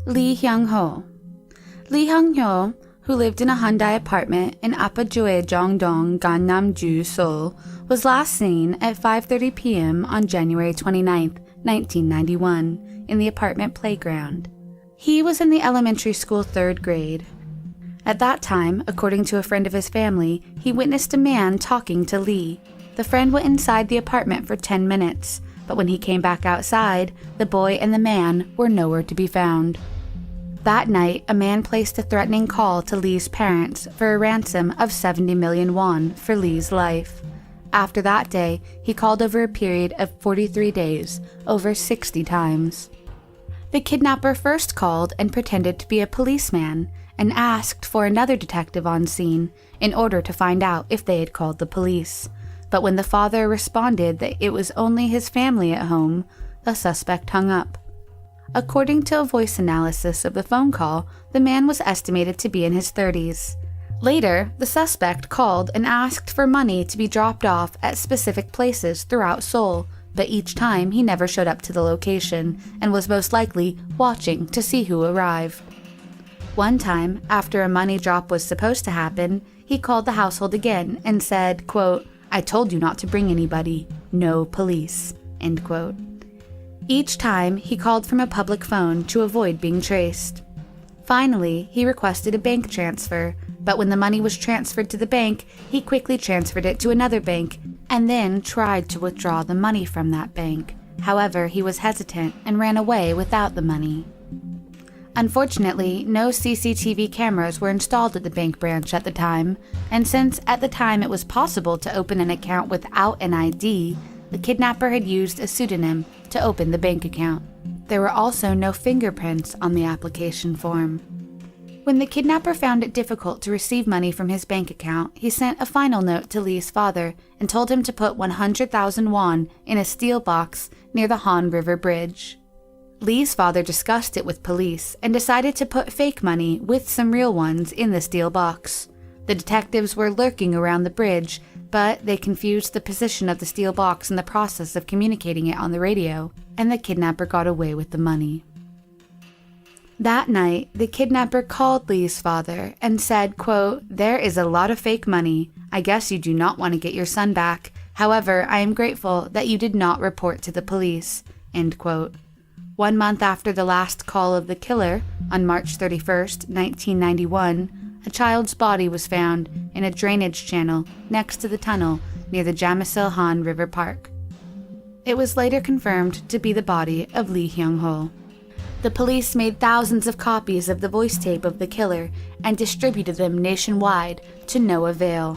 Lee Hyung-ho. Lee Hyung-ho, who lived in a Hyundai apartment in Apajue Jongdong, Gangnam-ju, Seoul, was last seen at 5:30 p.m. on January 29, 1991, in the apartment playground. He was in the elementary school 3rd grade. At that time, according to a friend of his family, he witnessed a man talking to Lee. The friend went inside the apartment for 10 minutes, but when he came back outside, the boy and the man were nowhere to be found. That night, a man placed a threatening call to Lee's parents for a ransom of 70 million won for Lee's life. After that day, he called over a period of 43 days, over 60 times. The kidnapper first called and pretended to be a policeman and asked for another detective on scene in order to find out if they had called the police. But when the father responded that it was only his family at home, the suspect hung up. According to a voice analysis of the phone call, the man was estimated to be in his 30s. Later, the suspect called and asked for money to be dropped off at specific places throughout Seoul, but each time he never showed up to the location and was most likely watching to see who arrived. One time, after a money drop was supposed to happen, he called the household again and said, quote, "I told you not to bring anybody. No police," end quote. Each time, he called from a public phone to avoid being traced. Finally, he requested a bank transfer, but when the money was transferred to the bank, he quickly transferred it to another bank and then tried to withdraw the money from that bank. However, he was hesitant and ran away without the money. Unfortunately, no CCTV cameras were installed at the bank branch at the time, and since at the time it was possible to open an account without an ID, the kidnapper had used a pseudonym to open the bank account. There were also no fingerprints on the application form. When the kidnapper found it difficult to receive money from his bank account, he sent a final note to Lee's father and told him to put 100,000 won in a steel box near the Han River Bridge. Lee's father discussed it with police and decided to put fake money with some real ones in the steel box. The detectives were lurking around the bridge, but they confused the position of the steel box in the process of communicating it on the radio, and the kidnapper got away with the money. That night, the kidnapper called Lee's father and said, quote, "There is a lot of fake money. I guess you do not want to get your son back. However, I am grateful that you did not report to the police," end quote. 1 month after the last call of the killer, on March 31st, 1991, a child's body was found in a drainage channel next to the tunnel near the Jamisil Han River Park. It was later confirmed to be the body of Lee Hyung-ho. The police made thousands of copies of the voice tape of the killer and distributed them nationwide to no avail.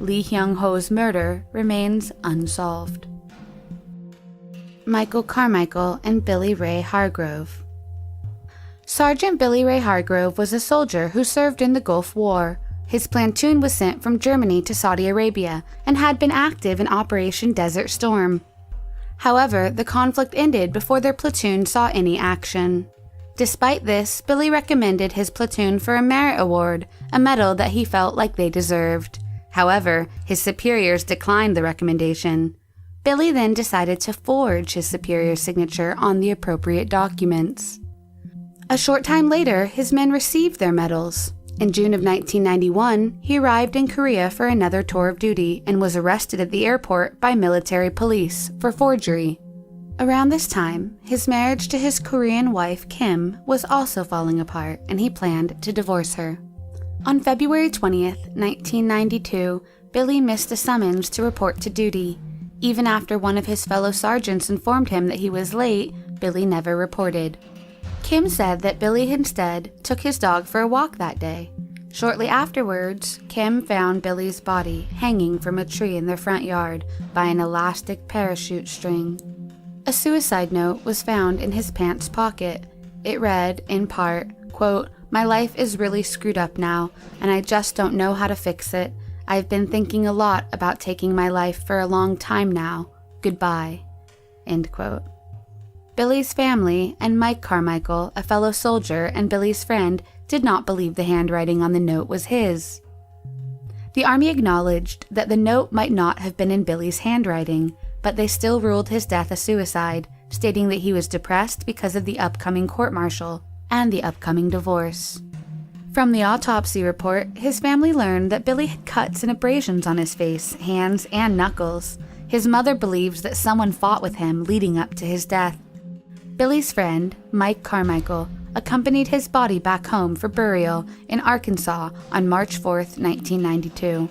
Lee Hyung-ho's murder remains unsolved. Michael Carmichael and Billy Ray Hargrove. Sergeant Billy Ray Hargrove was a soldier who served in the Gulf War. His platoon was sent from Germany to Saudi Arabia and had been active in Operation Desert Storm. However, the conflict ended before their platoon saw any action. Despite this, Billy recommended his platoon for a merit award, a medal that he felt like they deserved. However, his superiors declined the recommendation. Billy then decided to forge his superior's signature on the appropriate documents. A short time later, his men received their medals. In June of 1991, he arrived in Korea for another tour of duty and was arrested at the airport by military police for forgery. Around this time, his marriage to his Korean wife, Kim, was also falling apart, and he planned to divorce her. On February 20th, 1992, Billy missed a summons to report to duty. Even after one of his fellow sergeants informed him that he was late, Billy never reported. Kim said that Billy instead took his dog for a walk that day. Shortly afterwards, Kim found Billy's body hanging from a tree in their front yard by an elastic parachute string. A suicide note was found in his pants pocket. It read, in part, quote, "My life is really screwed up now, and I just don't know how to fix it. I've been thinking a lot about taking my life for a long time now. Goodbye," end quote. Billy's family and Mike Carmichael, a fellow soldier and Billy's friend, did not believe the handwriting on the note was his. The Army acknowledged that the note might not have been in Billy's handwriting, but they still ruled his death a suicide, stating that he was depressed because of the upcoming court-martial and the upcoming divorce. From the autopsy report, his family learned that Billy had cuts and abrasions on his face, hands, and knuckles. His mother believes that someone fought with him leading up to his death. Billy's friend, Mike Carmichael, accompanied his body back home for burial in Arkansas on March 4, 1992.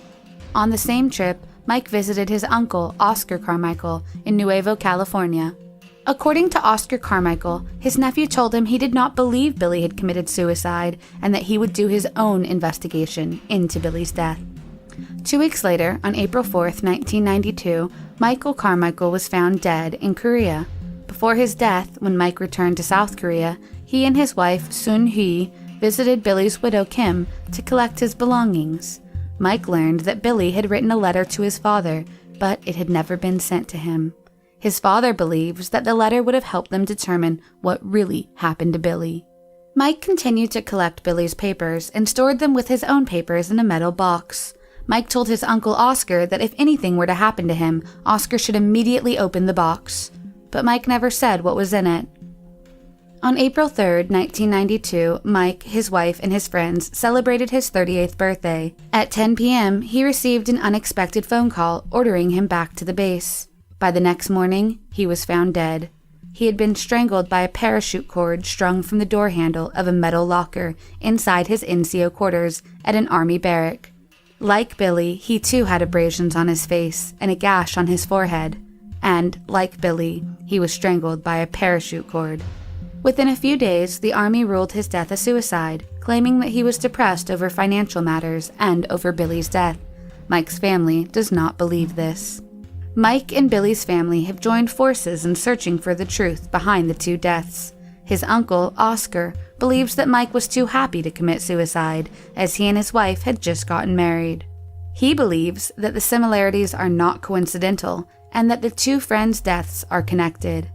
On the same trip, Mike visited his uncle, Oscar Carmichael, in Nuevo, California. According to Oscar Carmichael, his nephew told him he did not believe Billy had committed suicide and that he would do his own investigation into Billy's death. 2 weeks later, on April 4, 1992, Michael Carmichael was found dead in Korea. Before his death, when Mike returned to South Korea, he and his wife, Sun-hee, visited Billy's widow, Kim, to collect his belongings. Mike learned that Billy had written a letter to his father, but it had never been sent to him. His father believes that the letter would have helped them determine what really happened to Billy. Mike continued to collect Billy's papers and stored them with his own papers in a metal box. Mike told his uncle Oscar that if anything were to happen to him, Oscar should immediately open the box. But Mike never said what was in it. On April 3, 1992, Mike, his wife, and his friends celebrated his 38th birthday. At 10 p.m., he received an unexpected phone call ordering him back to the base. By the next morning, he was found dead. He had been strangled by a parachute cord strung from the door handle of a metal locker inside his NCO quarters at an army barrack. Like Billy, he too had abrasions on his face and a gash on his forehead. And, like Billy, he was strangled by a parachute cord. Within a few days, the Army ruled his death a suicide, claiming that he was depressed over financial matters and over Billy's death. Mike's family does not believe this. Mike and Billy's family have joined forces in searching for the truth behind the two deaths. His uncle, Oscar, believes that Mike was too happy to commit suicide, as he and his wife had just gotten married. He believes that the similarities are not coincidental, and that the two friends' deaths are connected.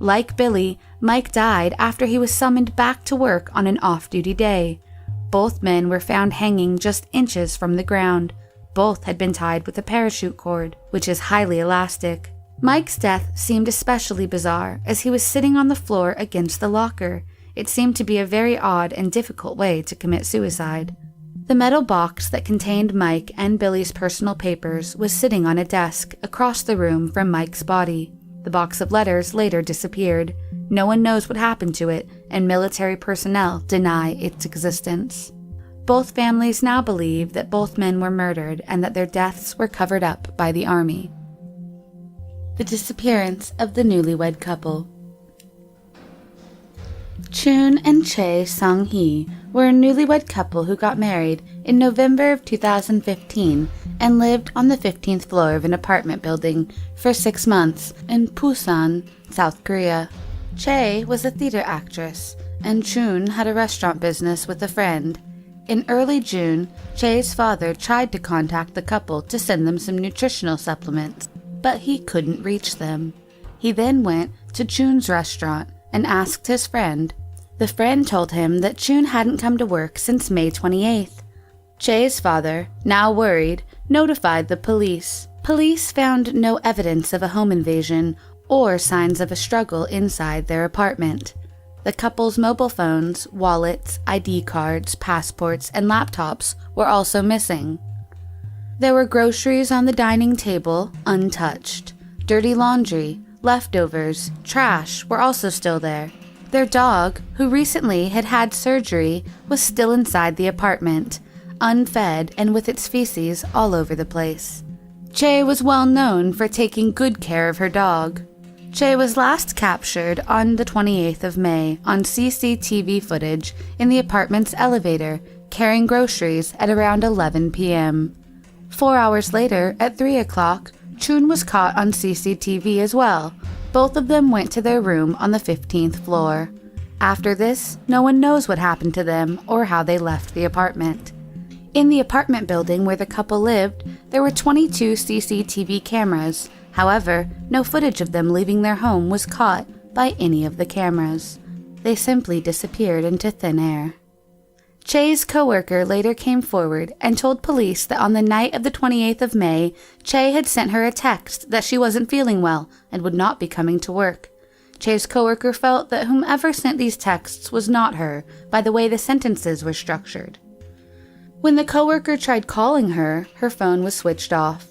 Like Billy, Mike died after he was summoned back to work on an off-duty day. Both men were found hanging just inches from the ground. Both had been tied with a parachute cord, which is highly elastic. Mike's death seemed especially bizarre as he was sitting on the floor against the locker. It seemed to be a very odd and difficult way to commit suicide. The metal box that contained Mike and Billy's personal papers was sitting on a desk across the room from Mike's body. The box of letters later disappeared. No one knows what happened to it, and military personnel deny its existence. Both families now believe that both men were murdered and that their deaths were covered up by the Army. The disappearance of the newlywed couple. Chun and Chae Sung-hee were a newlywed couple who got married in November of 2015 and lived on the 15th floor of an apartment building for 6 months in Busan, South Korea. Chae was a theater actress, and Chun had a restaurant business with a friend. In early June, Chae's father tried to contact the couple to send them some nutritional supplements, but he couldn't reach them. He then went to Chun's restaurant and asked his friend. The friend told him that Chun hadn't come to work since May 28th. Chae's father, now worried, notified the police. Police found no evidence of a home invasion or signs of a struggle inside their apartment. The couple's mobile phones, wallets, ID cards, passports, and laptops were also missing. There were groceries on the dining table, untouched. Dirty laundry, leftovers, trash were also still there. Their dog, who recently had had surgery, was still inside the apartment, unfed and with its feces all over the place. Chae was well known for taking good care of her dog. Chae was last captured on the 28th of May on CCTV footage in the apartment's elevator, carrying groceries at around 11 p.m. 4 hours later, at 3 o'clock, Chun was caught on CCTV as well. Both of them went to their room on the 15th floor. After this, no one knows what happened to them or how they left the apartment. In the apartment building where the couple lived, there were 22 CCTV cameras. However, no footage of them leaving their home was caught by any of the cameras. They simply disappeared into thin air. Chae's co-worker later came forward and told police that on the night of the 28th of May, Chae had sent her a text that she wasn't feeling well and would not be coming to work. Che's coworker felt that whomever sent these texts was not her by the way the sentences were structured. When the coworker tried calling her, her phone was switched off.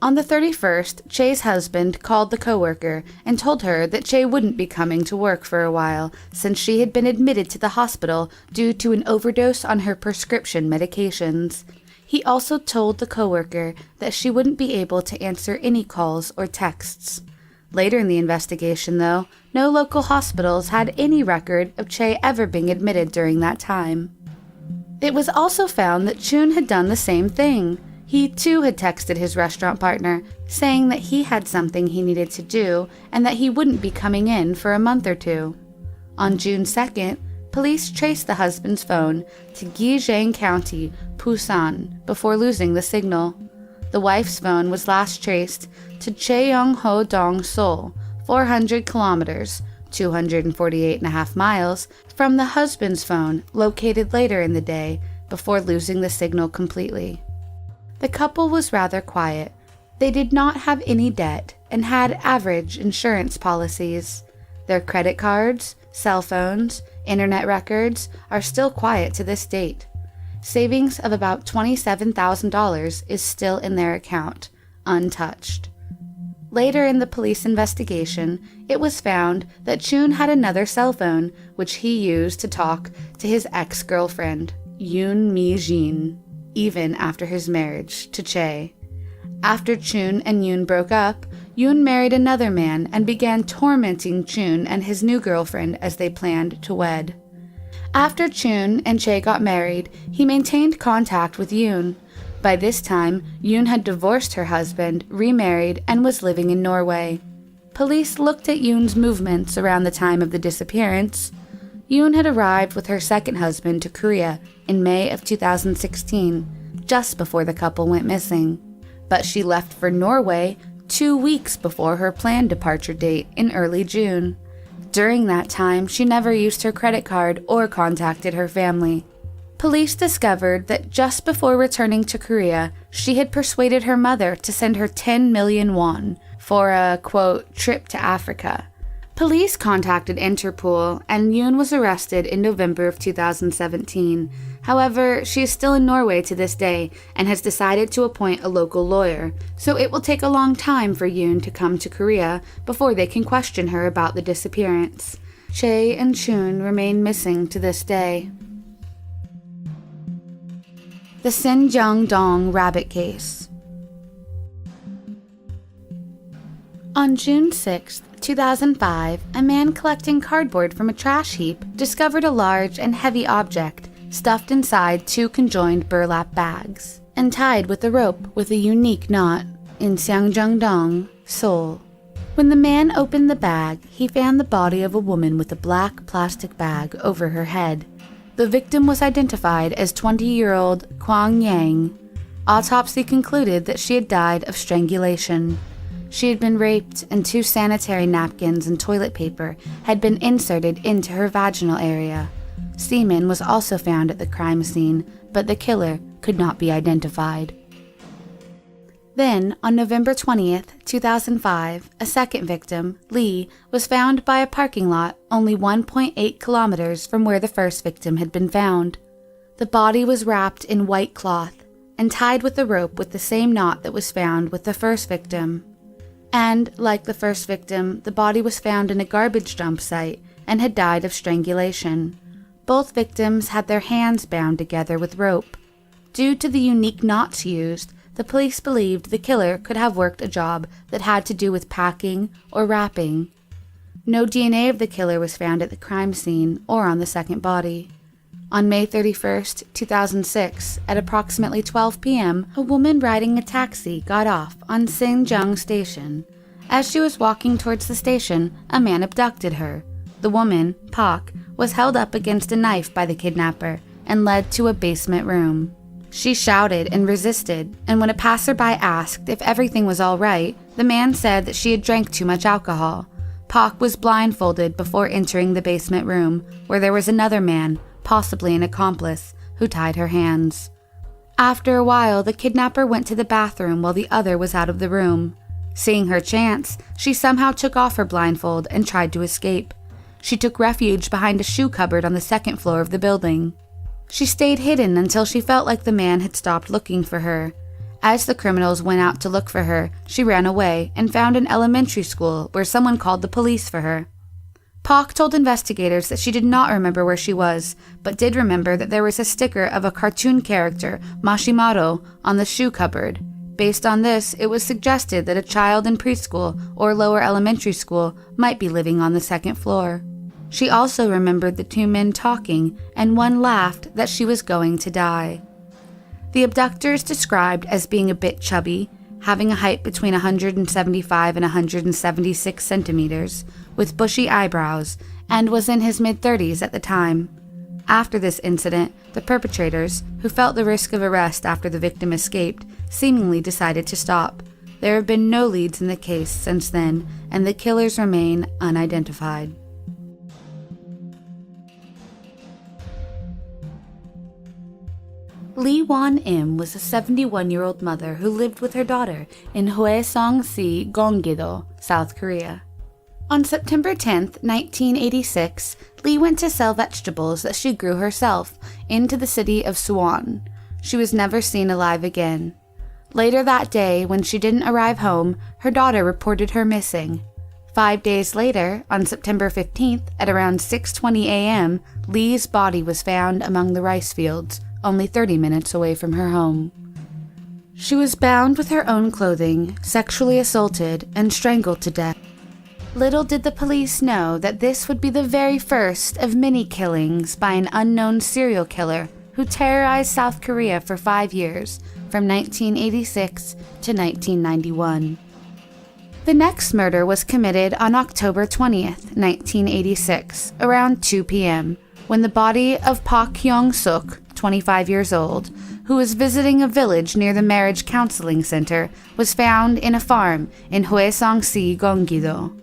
On the 31st, Che's husband called the coworker and told her that Che wouldn't be coming to work for a while since she had been admitted to the hospital due to an overdose on her prescription medications. He also told the coworker that she wouldn't be able to answer any calls or texts. Later in the investigation, though, no local hospitals had any record of Che ever being admitted during that time. It was also found that Chun had done the same thing. He too had texted his restaurant partner, saying that he had something he needed to do and that he wouldn't be coming in for a month or two. On June 2nd, police traced the husband's phone to Gyeongsang County, Busan, before losing the signal. The wife's phone was last traced to Cheongho-dong, Seoul, 400 kilometers, 248.5 miles, from the husband's phone, located later in the day, before losing the signal completely. The couple was rather quiet. They did not have any debt and had average insurance policies. Their credit cards, cell phones, internet records are still quiet to this date. Savings of about $27,000 is still in their account, untouched. Later in the police investigation, it was found that Chun had another cell phone, which he used to talk to his ex-girlfriend, Yoon Mi-jin, even after his marriage to Che. After Chun and Yoon broke up, Yoon married another man and began tormenting Chun and his new girlfriend as they planned to wed. After Chun and Che got married, he maintained contact with Yoon. By this time, Yoon had divorced her husband, remarried, and was living in Norway. Police looked at Yoon's movements around the time of the disappearance. Yoon had arrived with her second husband to Korea in May of 2016, just before the couple went missing. But she left for Norway 2 weeks before her planned departure date in early June. During that time, she never used her credit card or contacted her family. Police discovered that just before returning to Korea, she had persuaded her mother to send her 10 million won for a, quote, trip to Africa. Police contacted Interpol, and Yoon was arrested in November of 2017. However, she is still in Norway to this day and has decided to appoint a local lawyer, so it will take a long time for Yoon to come to Korea before they can question her about the disappearance. Che and Chun remain missing to this day. The Sinjung-dong rabbit case. On June 6, 2005, a man collecting cardboard from a trash heap discovered a large and heavy object stuffed inside 2 conjoined burlap bags and tied with a rope with a unique knot in Sangjung-dong, Seoul. When the man opened the bag, he found the body of a woman with a black plastic bag over her head. The victim was identified as 20-year-old Kwang Yang. Autopsy concluded that she had died of strangulation. She had been raped, and 2 sanitary napkins and toilet paper had been inserted into her vaginal area. Semen was also found at the crime scene, but the killer could not be identified. Then, on November 20th, 2005, a second victim, Lee, was found by a parking lot only 1.8 kilometers from where the first victim had been found. The body was wrapped in white cloth and tied with a rope with the same knot that was found with the first victim. And, like the first victim, the body was found in a garbage dump site and had died of strangulation. Both victims had their hands bound together with rope. Due to the unique knots used, the police believed the killer could have worked a job that had to do with packing or wrapping. No DNA of the killer was found at the crime scene or on the second body. On May 31st, 2006, at approximately 12 p.m., a woman riding a taxi got off on Sinjung Station. As she was walking towards the station, a man abducted her. The woman, Pak, was held up against a knife by the kidnapper and led to a basement room. She shouted and resisted, and when a passerby asked if everything was all right, the man said that she had drank too much alcohol. Pak was blindfolded before entering the basement room, where there was another man, possibly an accomplice, who tied her hands. After a while, the kidnapper went to the bathroom while the other was out of the room. Seeing her chance, she somehow took off her blindfold and tried to escape. She took refuge behind a shoe cupboard on the second floor of the building. She stayed hidden until she felt like the man had stopped looking for her. As the criminals went out to look for her, she ran away and found an elementary school where someone called the police for her. Pak told investigators that she did not remember where she was, but did remember that there was a sticker of a cartoon character, Mashimaro, on the shoe cupboard. Based on this, it was suggested that a child in preschool or lower elementary school might be living on the second floor. She also remembered the two men talking, and one laughed that she was going to die. The abductors described as being a bit chubby, having a height between 175 and 176 centimeters, with bushy eyebrows, and was in his mid-30s at the time. After this incident, the perpetrators, who felt the risk of arrest after the victim escaped, seemingly decided to stop. There have been no leads in the case since then, and the killers remain unidentified. Lee Won-im was a 71-year-old mother who lived with her daughter in Hwaesong-si, Gonggi-do, South Korea. On September 10, 1986, Lee went to sell vegetables that she grew herself into the city of Suwon. She was never seen alive again. Later that day, when she didn't arrive home, her daughter reported her missing. 5 days later, on September 15th, at around 6:20 a.m., Lee's body was found among the rice fields, only 30 minutes away from her home. She was bound with her own clothing, sexually assaulted, and strangled to death. Little did the police know that this would be the very first of many killings by an unknown serial killer who terrorized South Korea for 5 years, from 1986 to 1991. The next murder was committed on October 20th, 1986, around 2 p.m., when the body of Park Hyung-suk, 25 years old, who was visiting a village near the marriage counseling center, was found in a farm in Hwaesong-si, Gonggi-do.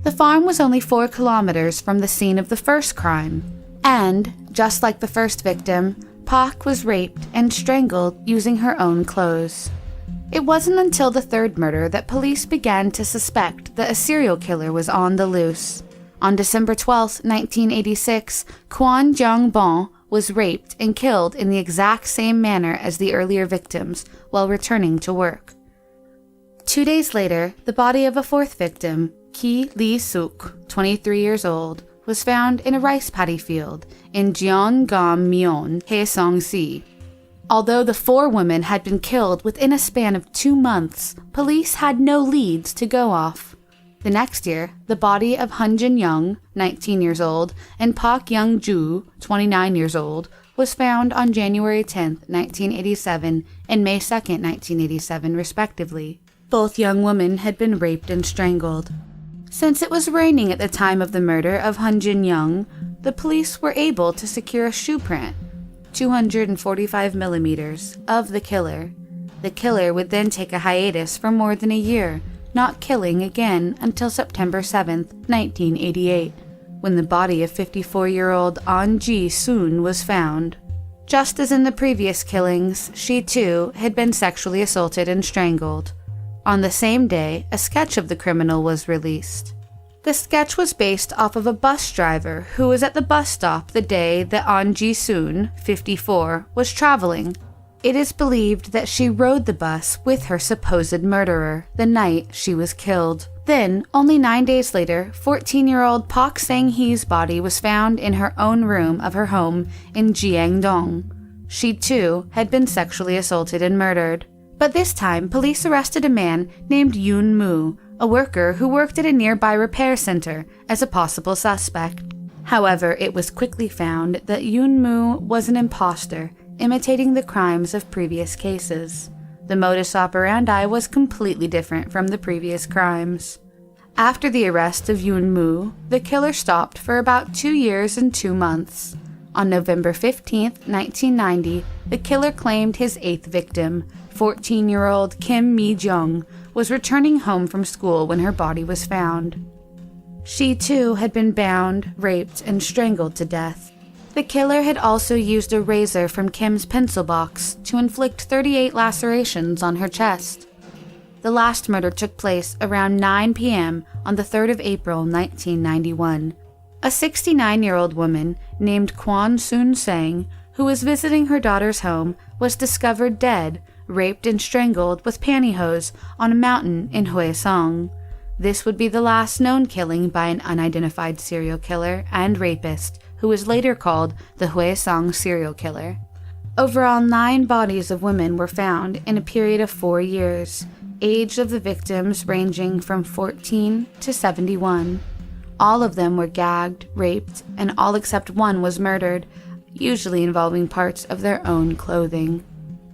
The farm was only 4 kilometers from the scene of the first crime, and, just like the first victim, Park was raped and strangled using her own clothes. It wasn't until the third murder that police began to suspect that a serial killer was on the loose. On December 12, 1986, Kwon Jong-bon was raped and killed in the exact same manner as the earlier victims while returning to work. 2 days later, the body of a fourth victim, Ki Lee-suk, 23 years old, was found in a rice paddy field in Jeonggam-myeon, Haesong-si. Although the 4 women had been killed within a span of 2 months, police had no leads to go off. The next year, the body of Hun Jin-young, 19 years old, and Park Young-ju, 29 years old, was found on January 10, 1987 and May 2, 1987, respectively. Both young women had been raped and strangled. Since it was raining at the time of the murder of Hun Jin-young, the police were able to secure a shoe print, 245 millimeters, of the killer. The killer would then take a hiatus for more than a year, not killing again until September 7, 1988, when the body of 54-year-old An Ji-soon was found. Just as in the previous killings, she too had been sexually assaulted and strangled. On the same day, a sketch of the criminal was released. The sketch was based off of a bus driver who was at the bus stop the day that An Ji-soon, 54, was traveling. It is believed that she rode the bus with her supposed murderer the night she was killed. Then, only 9 days later, 14-year-old Park Sang-hee's body was found in her own room of her home in Gyeongdong. She, too, had been sexually assaulted and murdered. But this time, police arrested a man named Yoon Moo, a worker who worked at a nearby repair center, as a possible suspect. However, it was quickly found that Yoon Moo was an imposter, imitating the crimes of previous cases. The modus operandi was completely different from the previous crimes. After the arrest of Yoon Moo, the killer stopped for about 2 years and 2 months. On November 15, 1990, the killer claimed his 8th victim, 14-year-old Kim Mi-jung, was returning home from school when her body was found. She too had been bound, raped, and strangled to death. The killer had also used a razor from Kim's pencil box to inflict 38 lacerations on her chest. The last murder took place around 9 p.m. on the 3rd of April, 1991. A 69-year-old woman named Kwon Soon-sang, who was visiting her daughter's home, was discovered dead, raped and strangled with pantyhose on a mountain in Hwaesong. This would be the last known killing by an unidentified serial killer and rapist, who was later called the Hwaesong serial killer. Overall, 9 bodies of women were found in a period of 4 years, age of the victims ranging from 14 to 71. All of them were gagged, raped, and all except one was murdered, usually involving parts of their own clothing.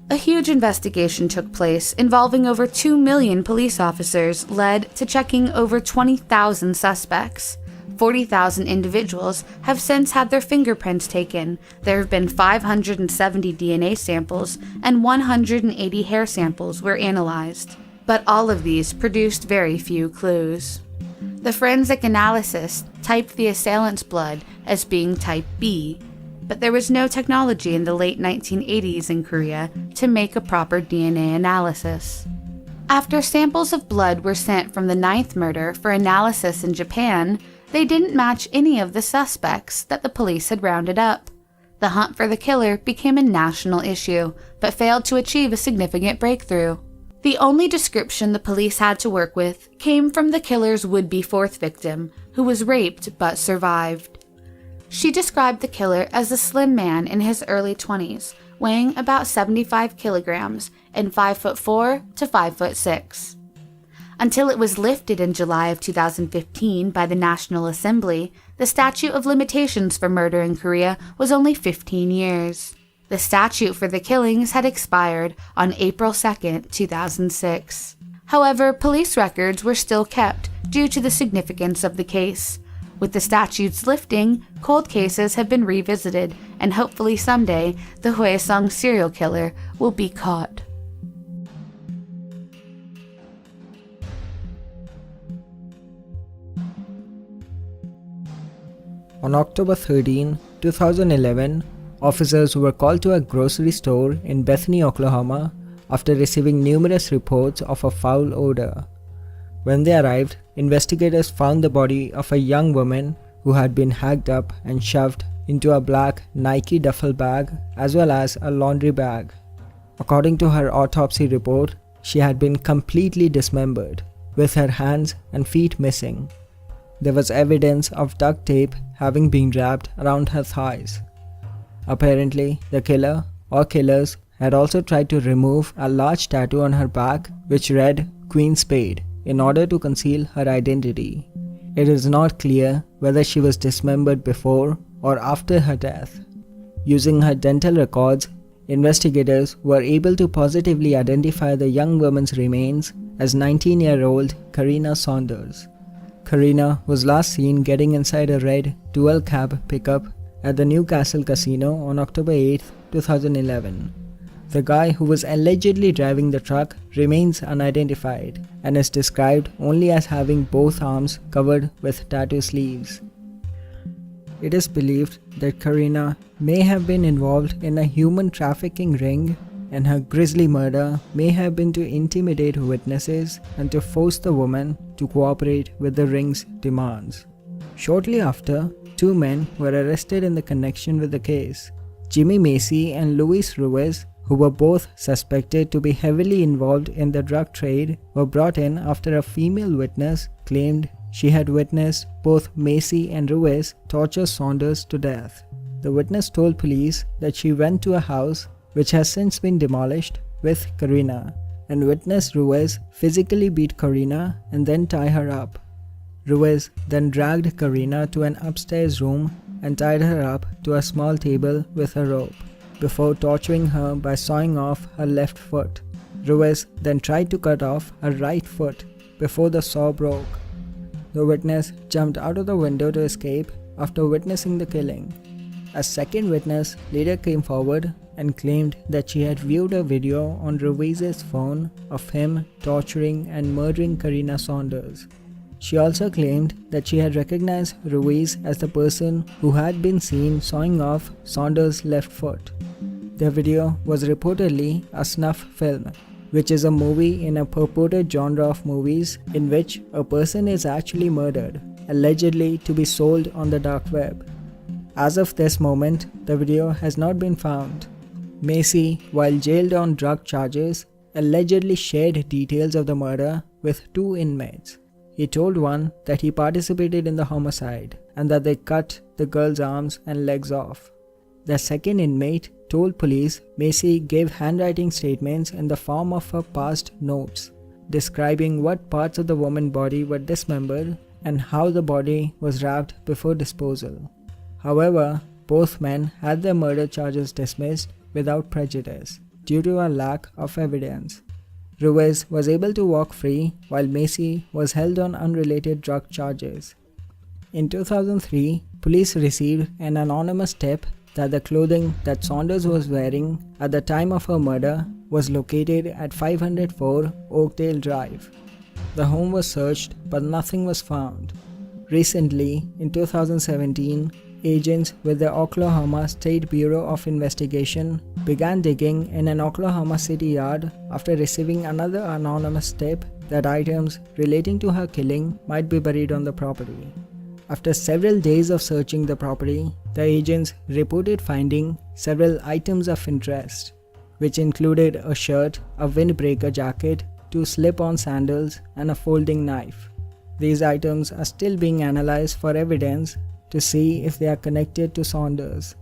A huge investigation took place involving over 2 million police officers led to checking over 20,000 suspects. 40,000 individuals have since had their fingerprints taken. There have been 570 DNA samples and 180 hair samples were analyzed. But all of these produced very few clues. The forensic analysis typed the assailant's blood as being type B, but there was no technology in the late 1980s in Korea to make a proper DNA analysis. After samples of blood were sent from the 9th murder for analysis in Japan, they didn't match any of the suspects that the police had rounded up. The hunt for the killer became a national issue, but failed to achieve a significant breakthrough. The only description the police had to work with came from the killer's would-be 4th victim, who was raped but survived. She described the killer as a slim man in his early 20s, weighing about 75 kilograms and 5'4" to 5'6". Until it was lifted in July of 2015 by the National Assembly, the statute of limitations for murder in Korea was only 15 years. The statute for the killings had expired on April 2, 2006. However, police records were still kept due to the significance of the case. With the statute's lifting, cold cases have been revisited, and hopefully someday the Hwaesong serial killer will be caught. On October 13, 2011, officers were called to a grocery store in Bethany, Oklahoma, after receiving numerous reports of a foul odor. When they arrived, investigators found the body of a young woman who had been hacked up and shoved into a black Nike duffel bag as well as a laundry bag. According to her autopsy report, she had been completely dismembered, with her hands and feet missing. There was evidence of duct tape having been wrapped around her thighs. Apparently, the killer or killers had also tried to remove a large tattoo on her back which read Queen Spade in order to conceal her identity. It is not clear whether she was dismembered before or after her death. Using her dental records, investigators were able to positively identify the young woman's remains as 19-year-old Karina Saunders. Karina was last seen getting inside a red dual-cab pickup at the Newcastle Casino on October 8, 2011. The guy who was allegedly driving the truck remains unidentified and is described only as having both arms covered with tattoo sleeves. It is believed that Karina may have been involved in a human trafficking ring, and her grisly murder may have been to intimidate witnesses and to force the woman to cooperate with the ring's demands. Shortly after, 2 men were arrested in the connection with the case. Jimmy Macy and Luis Ruiz, who were both suspected to be heavily involved in the drug trade, were brought in after a female witness claimed she had witnessed both Macy and Ruiz torture Saunders to death. The witness told police that she went to a house which has since been demolished with Karina, and witness Ruiz physically beat Karina and then tie her up. Ruiz then dragged Karina to an upstairs room and tied her up to a small table with a rope, before torturing her by sawing off her left foot. Ruiz then tried to cut off her right foot before the saw broke. The witness jumped out of the window to escape after witnessing the killing. A second witness later came forward and claimed that she had viewed a video on Ruiz's phone of him torturing and murdering Karina Saunders. She also claimed that she had recognized Ruiz as the person who had been seen sawing off Saunders' left foot. The video was reportedly a snuff film. which is a movie in a purported genre of movies in which a person is actually murdered, allegedly to be sold on the dark web. As of this moment, the video has not been found. Macy, while jailed on drug charges, allegedly shared details of the murder with 2 inmates. He told one that he participated in the homicide and that they cut the girl's arms and legs off. The second inmate told police Macy gave handwriting statements in the form of her past notes, describing what parts of the woman's body were dismembered and how the body was wrapped before disposal. However, both men had their murder charges dismissed without prejudice due to a lack of evidence. Ruiz was able to walk free while Macy was held on unrelated drug charges. In 2003, police received an anonymous tip that the clothing that Saunders was wearing at the time of her murder was located at 504 Oakdale Drive. The home was searched but nothing was found. Recently, in 2017, agents with the Oklahoma State Bureau of Investigation began digging in an Oklahoma City yard after receiving another anonymous tip that items relating to her killing might be buried on the property. After several days of searching the property, the agents reported finding several items of interest, which included a shirt, a windbreaker jacket, 2 slip-on sandals, and a folding knife. These items are still being analyzed for evidence to see if they are connected to Saunders.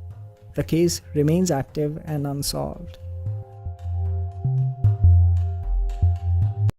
The case remains active and unsolved.